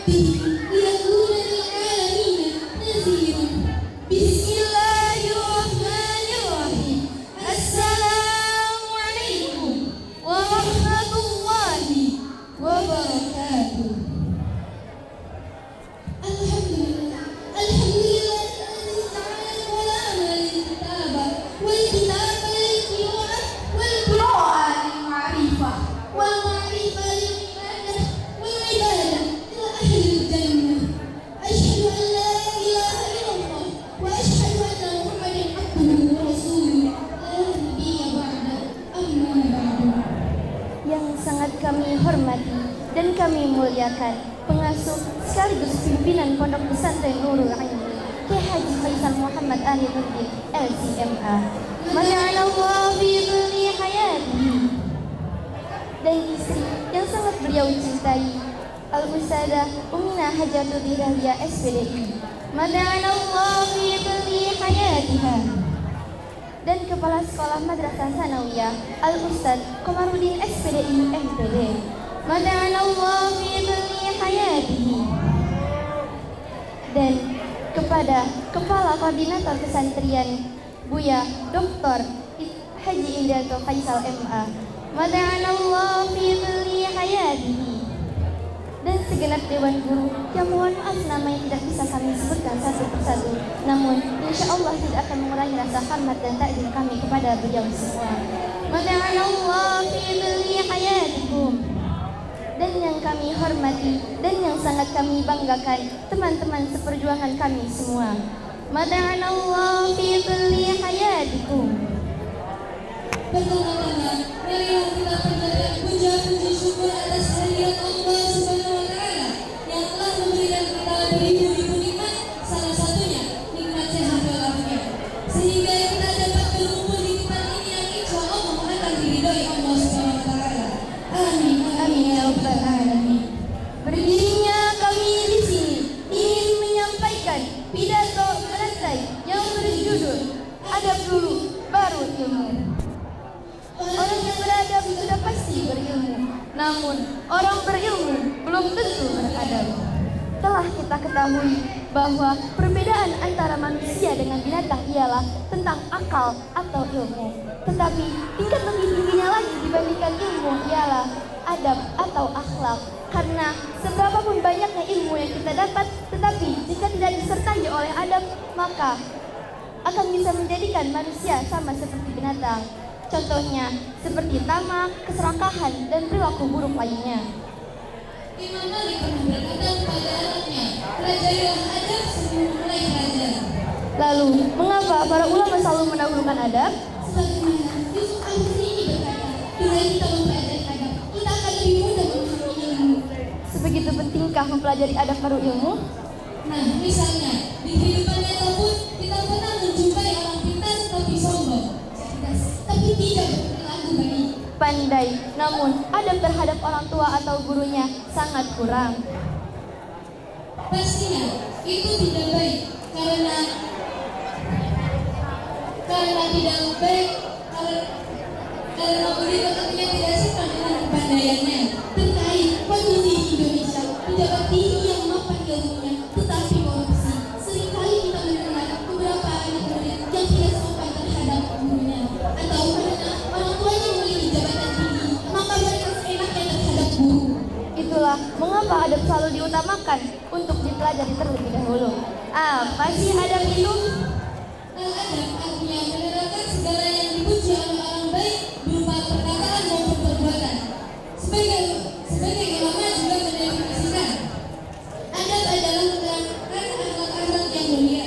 به ليكون للعالمين نذيرا. بسم الله الرحمن الرحيم. السلام عليكم ورحمة الله وبركاته. الحمد لله الذي تعالى ولنا الكتاب والكتاب للقراءة والقراءة للمعرفة والمعرفة للعبادة والعبادة إلى أهل الجنة. أشهد أن لا إله إلا الله وأشهد أن محمدا عبده ورسوله لا نبي بعده. أما بعد. Yang sangat kami hormati dan kami muliakan pengasuh sekaligus pimpinan Pondok Pesantren Nurul Ilmi Kiai Haji Faisal Muhammad Ali Nurdin LCMA, mana'anallahu fi dhulli hayatihi, dan istri yang sangat beliau cintai Al-Ustadzah Ummina Hajatul Dahlia SPDI, mana'anallahu fi dhulli hayatiha, dan Kepala Sekolah Madrasah Sanawiyah Al-Ustadz Komarudin SPDI MPD, mana'anallahu fi dhulli hayatihi, dan kepada Kepala Koordinator Pesantren Buya Dr. Haji Indarto Faisal MA, mana'anallahu fi dhulli hayatihi, dan segenap Dewan Guru yang mohon maaf namanya tidak bisa kami sebutkan satu persatu, namun insya Allah tidak akan mengurangi rasa hormat dan takzim kami kepada beliau semua. Mana'anallahu fi dhulli hayatikum. Dan yang kami hormati dan yang sangat kami banggakan teman-teman seperjuangan kami semua. Mana'anallahu fi dhulli hayatikum. Pertama-tama, marilah kita panjatkan puja-puji syukur atas kehadirat Allah Subhanahu wa Ta'ala yang telah memberikan kita beribu-ribu nikmat, salah satunya nikmat sehat walafiat, sehingga kita dapat berkumpul di tempat ini yang insya Allah akan diridhoi Allah Subhanahu wa Ta'ala. Amin, amin ya rabbal alamin. Berdirinya kami di sini ingin menyampaikan pidato berantai yang berjudul Adab dulu baru ilmu. Orang yang beradab sudah pasti berilmu, namun orang berilmu belum tentu beradab. Telah kita ketahui bahwa perbedaan antara manusia dengan binatang ialah tentang akal atau ilmu. Tetapi tingkat lebih tingginya lagi dibandingkan ilmu ialah adab atau akhlak. Karena seberapapun banyaknya ilmu yang kita dapat, tetapi jika tidak disertai oleh adab, maka akan bisa menjadikan manusia sama seperti binatang. Contohnya seperti tamak, keserakahan, dan perilaku buruk lainnya. Imam Malik pernah berkata kepada anaknya, pelajarilah adab sebelum mulai belajar. Lalu, mengapa para ulama selalu mendahulukan adab? Sebagaimana Yusuf Al-Husaini berkata, bila kita mempelajari adab, kita akan lebih mudah memahami ilmu. Sebegitu pentingkah mempelajari adab baru ilmu? Nah, misalnya, di kehidupan nyata pun kita pernah menjumpai orang pintar tapi sombong, cerdas tapi tidak berperilaku baik, Pandai, namun adab terhadap orang tua atau gurunya sangat kurang. pastinya itu tidak baik karena tidak baik karena beliau tentunya tidak suka dengan kepandaiannya. Terkait kondisi di Indonesia tidak tinggi yang mapan ilmunya, tetapi korupsi. Seringkali kita mendengar beberapa anak murid yang tidak sopan terhadap gurunya, atau karena orang tuanya memiliki jabatan tinggi, maka mereka seenaknya terhadap guru. Itulah mengapa adab selalu diutamakan untuk dipelajari terlebih dahulu. Apa sih adab itu? Al-adab artinya menerapkan segala yang dipuji oleh orang baik berupa perkataan maupun perbuatan. Sebagai ulama juga mendefinisikan adab adalah menerapkan akhlak-akhlak yang mulia.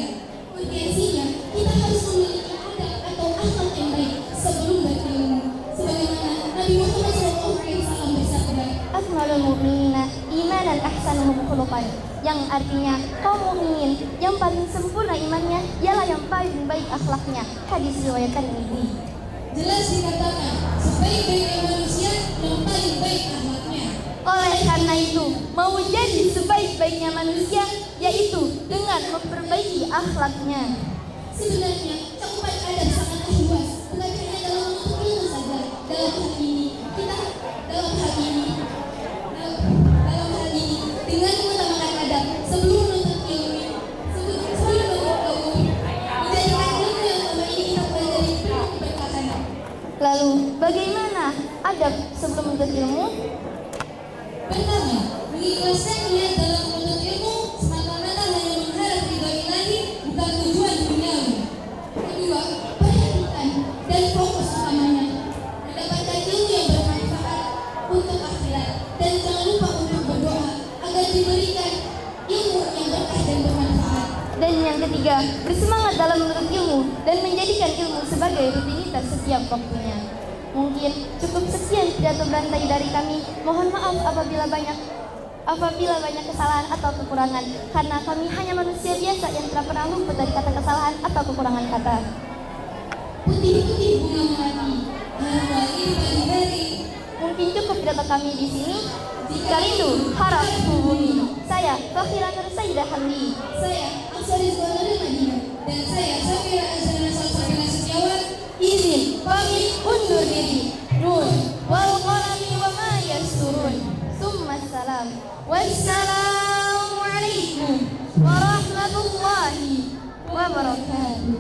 Urgensinya kita harus memiliki adab atau akhlak yang baik sebelum berilmu. Sebagaimana Nabi Muhammad SAW bersabda, Akmalul mu'minina imanan ahsanuhum khuluqan, yang artinya kaum mukminin yang paling sempurna imannya ialah yang paling baik akhlaknya. Hadis riwayat Tirmidzi. jelas dikatakan sebaik-baiknya manusia yang paling baik akhlaknya. Oleh karena itu, mau jadi sebaik-baiknya manusia yaitu dengan memperbaiki akhlaknya. Sebenarnya cakupan adab sangatlah luas, bukan hanya dalam menuntut ilmu saja. Dalam hal ini dengan mengutamakan menuntut ilmu? Pertama, mengikhlaskan niat dalam menuntut ilmu semata-mata hanya mengharap ridho Ilahi, bukan tujuan duniawi. Kedua, perhatikan dan fokus utamanya mendapatkan ilmu yang bermanfaat untuk akhirat, dan jangan lupa untuk berdoa agar diberikan ilmu yang berkah dan bermanfaat. Dan yang ketiga, bersemangat dalam menuntut ilmu dan menjadikan ilmu sebagai rutinitas setiap waktunya. Mungkin cukup sekian pidato berantai dari kami. Mohon maaf apabila banyak kesalahan atau kekurangan, karena kami hanya manusia biasa yang tidak pernah luput dari kata kesalahan atau kekurangan kata. Putih-putih bunga melati, harum wangi di pagi hari. Mungkin cukup pidato kami di sini. Jika rindu, harap hubungi. Saya Fakhira Nur Saidah Hamdi. Saya Aksari Zuhara Madinah. Dan saya Safira Azhar Salsabila Setiawan. Izin pamit undur diri. Nun wal qalami wa ma yasturun. Summassalam. Wassalamualaikum warahmatullahi wabarakatuh.